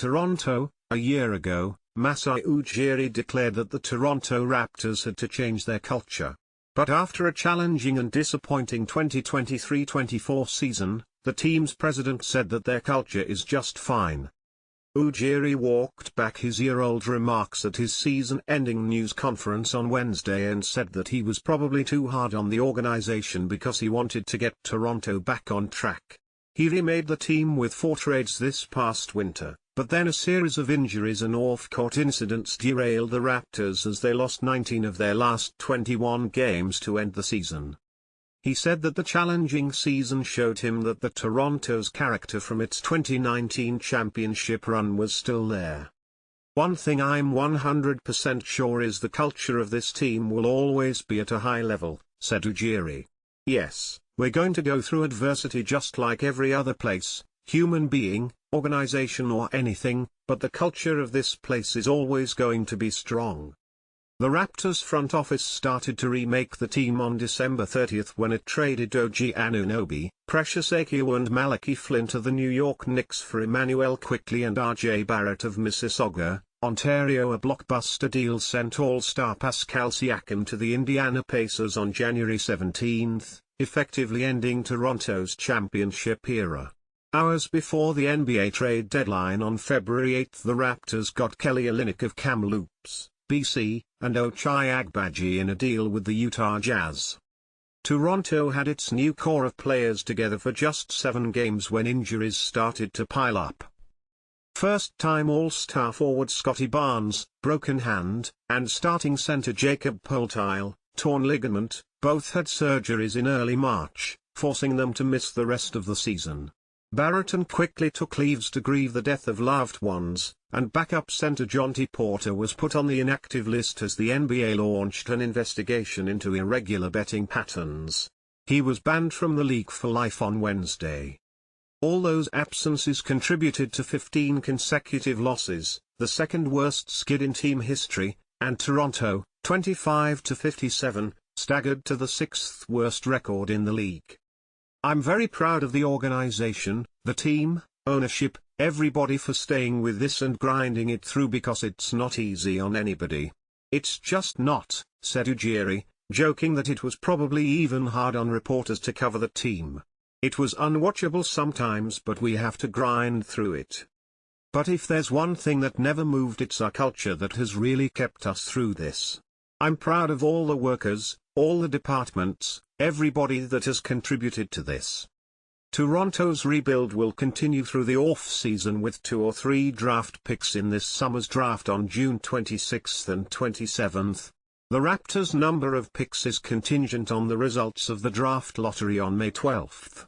Toronto. A year ago, Masai Ujiri declared that the Toronto Raptors had to change their culture. But after a challenging and disappointing 2023-24 season, the team's president said that their culture is just fine. Ujiri walked back his year-old remarks at his season-ending news conference on Wednesday and said that he was probably too hard on the organization because he wanted to get Toronto back on track. He remade the team with 4 trades this past winter, but then a series of injuries and off-court incidents derailed the Raptors as they lost 19 of their last 21 games to end the season. He said that the challenging season showed him that the Toronto's character from its 2019 championship run was still there. "One thing I'm 100% sure is the culture of this team will always be at a high level," said Ujiri. "Yes, we're going to go through adversity just like every other place, human being, organization or anything, but the culture of this place is always going to be strong." The Raptors front office started to remake the team on December 30 when it traded OG Anunoby, Precious Achiuwa and Malachi Flynn to the New York Knicks for Emmanuel Quickley and RJ Barrett of Mississauga, Ontario. A blockbuster deal sent All-Star Pascal Siakam to the Indiana Pacers on January 17, effectively ending Toronto's championship era. Hours before the NBA trade deadline on February 8, the Raptors got Kelly Olynyk of Kamloops, BC, and Ochai Agbaji in a deal with the Utah Jazz. Toronto had its new core of players together for just 7 games when injuries started to pile up. First-time All-Star forward Scotty Barnes, broken hand, and starting center Jacob Poeltl, torn ligament, both had surgeries in early March, forcing them to miss the rest of the season. Barrett and Quickley took leaves to grieve the death of loved ones, and backup center Jonty Porter was put on the inactive list as the NBA launched an investigation into irregular betting patterns. He was banned from the league for life on Wednesday. All those absences contributed to 15 consecutive losses, the second worst skid in team history, and Toronto, 25-57, staggered to the 6th worst record in the league. "I'm very proud of the organization, the team, ownership, everybody for staying with this and grinding it through because it's not easy on anybody. It's just not," said Ujiri, joking that it was probably even hard on reporters to cover the team. "It was unwatchable sometimes, but we have to grind through it. But if there's one thing that never moved, it's our culture that has really kept us through this. I'm proud of all the workers, all the departments, everybody that has contributed to this." Toronto's rebuild will continue through the off-season with 2 or 3 draft picks in this summer's draft on June 26 and 27. The Raptors' number of picks is contingent on the results of the draft lottery on May 12.